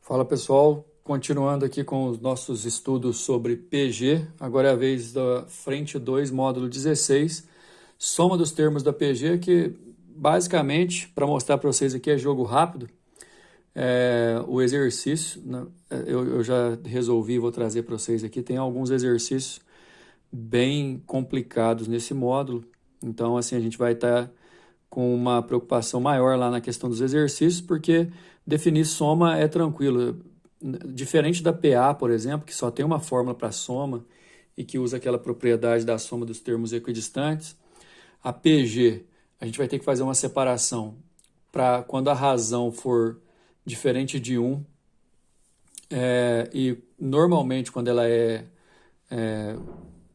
Fala pessoal, continuando aqui com os nossos estudos sobre PG, agora é a vez da frente 2, módulo 16, soma dos termos da PG, que basicamente, para mostrar para vocês aqui, é jogo rápido. O exercício, né, eu já resolvi, vou trazer para vocês aqui, tem alguns exercícios bem complicados nesse módulo, então assim a gente vai estar com uma preocupação maior lá na questão dos exercícios, porque definir soma é tranquilo. Diferente da PA, por exemplo, que só tem uma fórmula para soma e que usa aquela propriedade da soma dos termos equidistantes, a PG, a gente vai ter que fazer uma separação para quando a razão for diferente de 1, e normalmente quando ela é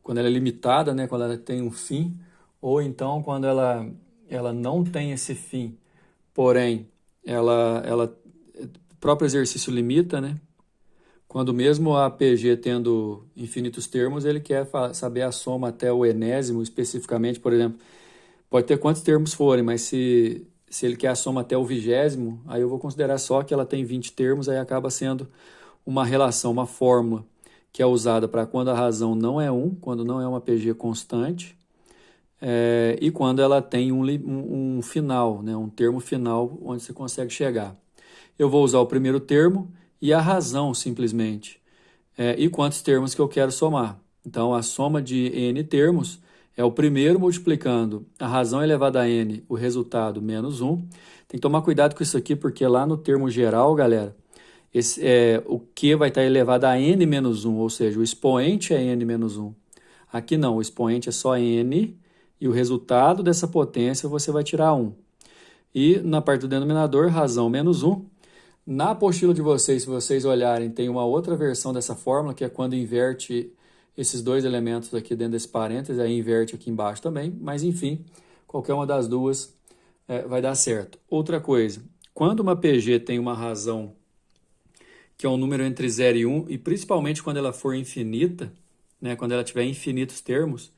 limitada, né, quando ela tem um fim, ou então quando ela não tem esse fim, porém, o próprio exercício limita, né? Quando mesmo a PG tendo infinitos termos, ele quer saber a soma até o enésimo, especificamente, por exemplo, pode ter quantos termos forem, mas se ele quer a soma até o 20º, aí eu vou considerar só que ela tem 20 termos, aí acaba sendo uma relação, uma fórmula, que é usada para quando a razão não é 1, quando não é uma PG constante, e quando ela tem um final, né, um termo final onde você consegue chegar. Eu vou usar o primeiro termo e a razão simplesmente, e quantos termos que eu quero somar. Então a soma de n termos é o primeiro multiplicando a razão elevada a n, o resultado menos 1. Tem que tomar cuidado com isso aqui, porque lá no termo geral, galera, o Q vai estar elevado a n menos 1, ou seja, o expoente é n menos 1. Aqui não, o expoente é só n, e o resultado dessa potência você vai tirar 1. E na parte do denominador, razão menos 1. Na apostila de vocês, se vocês olharem, tem uma outra versão dessa fórmula, que é quando inverte esses dois elementos aqui dentro desse parênteses, aí inverte aqui embaixo também, mas enfim, qualquer uma das duas vai dar certo. Outra coisa, quando uma PG tem uma razão que é um número entre 0 e 1, e principalmente quando ela for infinita, né, quando ela tiver infinitos termos,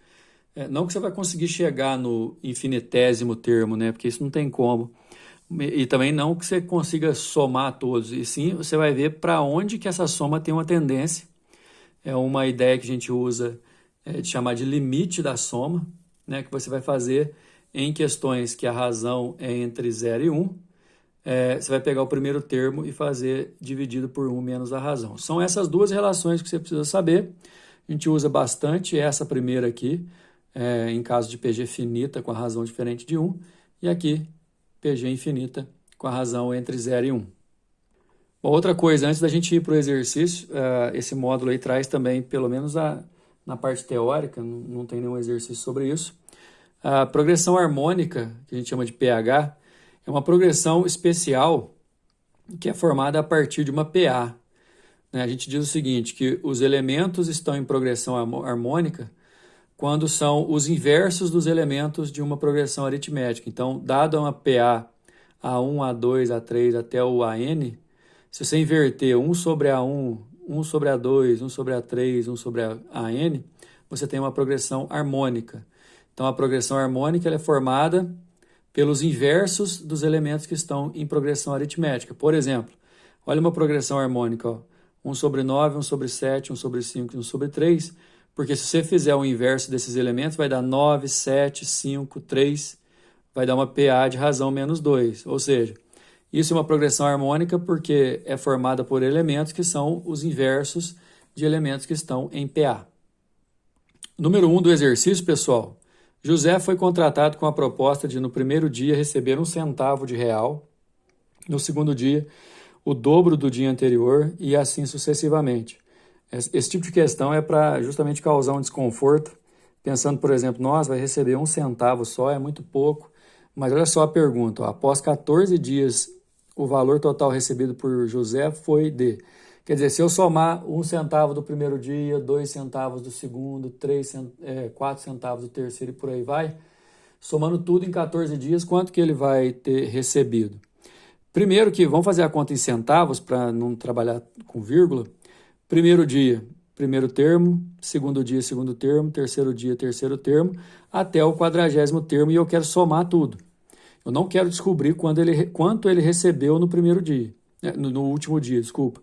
não que você vai conseguir chegar no infinitésimo termo, né, porque isso não tem como, e também não que você consiga somar todos, e sim você vai ver para onde que essa soma tem uma tendência. É uma ideia que a gente usa de chamar de limite da soma, né, que você vai fazer em questões que a razão é entre 0 e 1, você vai pegar o primeiro termo e fazer dividido por 1 menos a razão. São essas duas relações que você precisa saber. A gente usa bastante essa primeira aqui, em caso de PG finita com a razão diferente de 1, e aqui PG infinita com a razão entre 0 e 1. Bom, outra coisa, antes da gente ir para o exercício, esse módulo aí traz também, pelo menos na parte teórica, não tem nenhum exercício sobre isso, a progressão harmônica, que a gente chama de pH, é uma progressão especial que é formada a partir de uma PA. A gente diz o seguinte, que os elementos estão em progressão harmônica quando são os inversos dos elementos de uma progressão aritmética. Então, dado uma PA A1, A2, A3 até o AN, se você inverter 1 sobre A1, 1 sobre A2, 1 sobre A3, 1 sobre AN, você tem uma progressão harmônica. Então, a progressão harmônica ela é formada pelos inversos dos elementos que estão em progressão aritmética. Por exemplo, olha uma progressão harmônica, ó, 1 sobre 9, 1 sobre 7, 1 sobre 5 e 1 sobre 3, porque se você fizer o inverso desses elementos, vai dar 9, 7, 5, 3, vai dar uma PA de razão menos 2. Ou seja, isso é uma progressão harmônica porque é formada por elementos que são os inversos de elementos que estão em PA. Número 1 do exercício, pessoal. José foi contratado com a proposta de, no primeiro dia, receber 1 centavo de real, no segundo dia, o dobro do dia anterior e assim sucessivamente. Esse tipo de questão é para justamente causar um desconforto, pensando, por exemplo, nós vai receber 1 centavo só, é muito pouco, mas olha só a pergunta, ó, após 14 dias, o valor total recebido por José foi de... Quer dizer, se eu somar 1 centavo do primeiro dia, 2 centavos do segundo, 4 centavos do terceiro e por aí vai, somando tudo em 14 dias, quanto que ele vai ter recebido? Primeiro que, vamos fazer a conta em centavos para não trabalhar com vírgula. Primeiro dia, primeiro termo, segundo dia, segundo termo, terceiro dia, terceiro termo, até o 40º termo, e eu quero somar tudo. Eu não quero descobrir quanto ele recebeu no primeiro dia. no último dia, desculpa.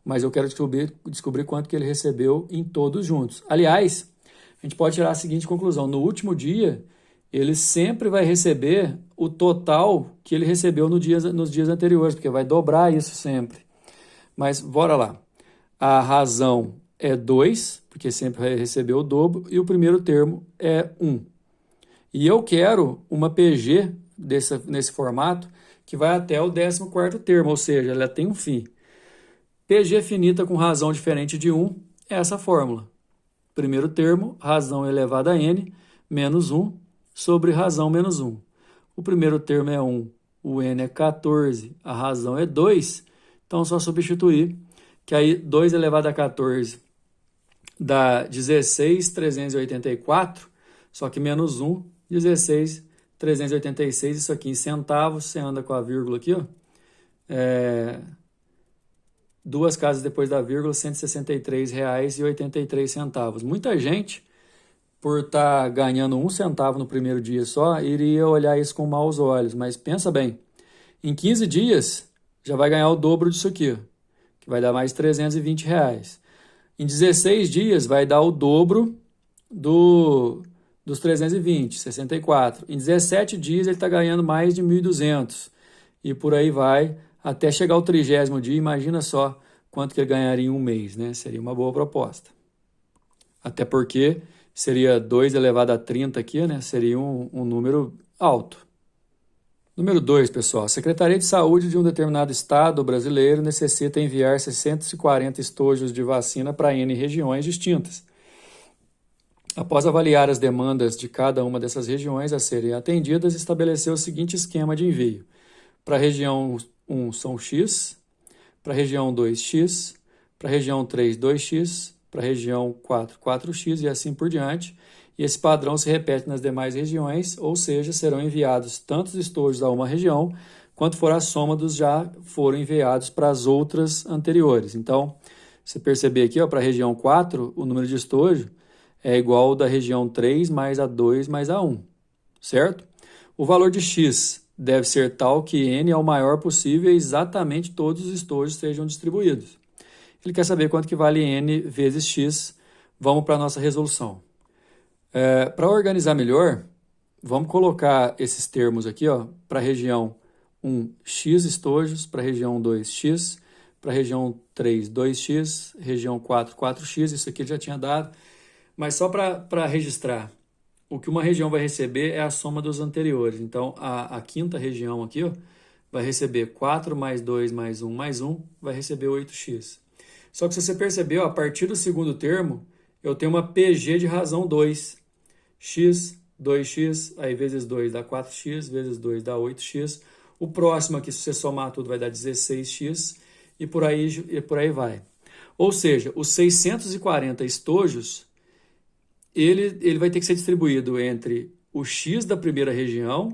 Mas eu quero descobrir quanto que ele recebeu em todos juntos. Aliás, a gente pode tirar a seguinte conclusão: no último dia, ele sempre vai receber o total que ele recebeu nos dias anteriores, porque vai dobrar isso sempre. Mas bora lá. A razão é 2, porque sempre vai receber o dobro, e o primeiro termo é 1. E eu quero uma PG nesse formato que vai até o 14º termo, ou seja, ela tem um fim. PG finita com razão diferente de 1 é essa fórmula. Primeiro termo, razão elevada a n, menos 1, sobre razão menos 1. O primeiro termo é 1, o n é 14, a razão é 2, então é só substituir, que aí 2 elevado a 14 dá 16.384, só que menos 1, 16.386, isso aqui em centavos, você anda com a vírgula aqui, ó, duas casas depois da vírgula, R$ 163,83. Muita gente, por estar ganhando 1 centavo no primeiro dia só, iria olhar isso com maus olhos, mas pensa bem, em 15 dias já vai ganhar o dobro disso aqui, ó, que vai dar mais R$ 320. Em 16 dias vai dar o dobro dos 320, 64. Em 17 dias ele está ganhando mais de 1.200 e por aí vai até chegar ao 30º dia. Imagina só quanto que ele ganharia em um mês, né? Seria uma boa proposta. Até porque seria 2 elevado a 30 aqui, né? Seria um número alto. Número 2, pessoal. A Secretaria de Saúde de um determinado estado brasileiro necessita enviar 640 estojos de vacina para N regiões distintas. Após avaliar as demandas de cada uma dessas regiões a serem atendidas, estabeleceu o seguinte esquema de envio. Para a região 1 são X, para a região 2, X, para a região 3, 2X, para a região 4, 4X e assim por diante. E esse padrão se repete nas demais regiões, ou seja, serão enviados tantos estojos a uma região, quanto for a soma dos já foram enviados para as outras anteriores. Então, você perceber aqui, para a região 4, o número de estojo é igual ao da região 3 mais a 2 mais a 1, certo? O valor de X deve ser tal que N é o maior possível e exatamente todos os estojos sejam distribuídos. Ele quer saber quanto que vale N vezes X. Vamos para a nossa resolução. Para organizar melhor, vamos colocar esses termos aqui, para a região 1, X estojos, para a região 2, X, para a região 3, 2X, região 4, 4X, isso aqui já tinha dado, mas só para registrar, o que uma região vai receber é a soma dos anteriores. Então, a quinta região aqui, vai receber 4 mais 2 mais 1 mais 1, vai receber 8x. Só que se você percebeu, a partir do segundo termo, eu tenho uma PG de razão 2. X, 2x, aí vezes 2 dá 4x, vezes 2 dá 8x. O próximo aqui, se você somar tudo, vai dar 16x e por aí vai. Ou seja, os 640 estojos, ele vai ter que ser distribuído entre o x da primeira região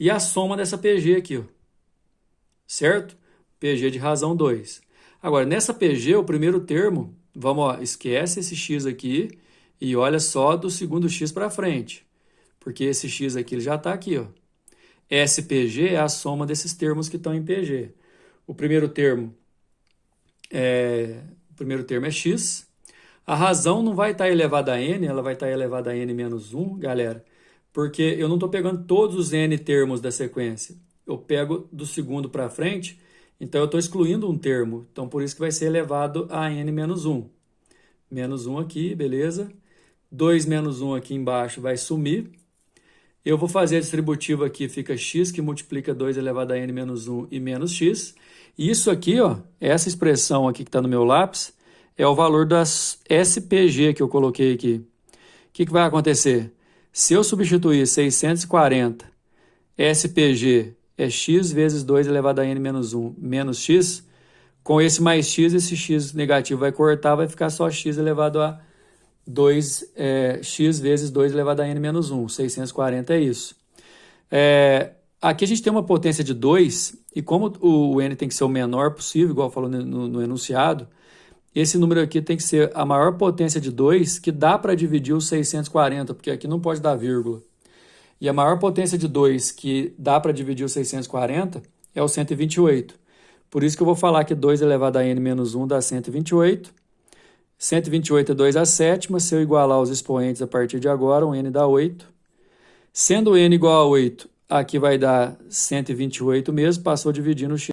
e a soma dessa PG aqui, certo? PG de razão 2. Agora, nessa PG, o primeiro termo, esquece esse x aqui e olha só do segundo x para frente, porque esse x aqui ele já está aqui. SPG é a soma desses termos que estão em PG. O primeiro termo é x. A razão não vai estar elevada a n, ela vai estar elevada a n menos 1, galera, porque eu não estou pegando todos os n termos da sequência. Eu pego do segundo para frente, então eu estou excluindo um termo. Então, por isso que vai ser elevado a n menos 1. Menos 1 aqui, beleza? 2 menos 1 aqui embaixo vai sumir. Eu vou fazer a distributiva aqui, fica x, que multiplica 2 elevado a n menos 1 e menos x. E isso aqui, essa expressão aqui que está no meu lápis, é o valor das SPG que eu coloquei aqui. O que vai acontecer? Se eu substituir 640 SPG é x vezes 2 elevado a n menos 1 menos x, com esse mais x, esse x negativo vai cortar, vai ficar só x elevado a 2, x vezes 2 elevado a n menos 1. 640 é isso. Aqui a gente tem uma potência de 2, e como o n tem que ser o menor possível, igual falou no enunciado, esse número aqui tem que ser a maior potência de 2, que dá para dividir os 640, porque aqui não pode dar vírgula. E a maior potência de 2 que dá para dividir os 640 é o 128. Por isso que eu vou falar que 2 elevado a n menos 1 dá 128. 128 é 2 à sétima. Se eu igualar os expoentes a partir de agora, o n dá 8. Sendo n igual a 8, aqui vai dar 128 mesmo, passou dividindo o x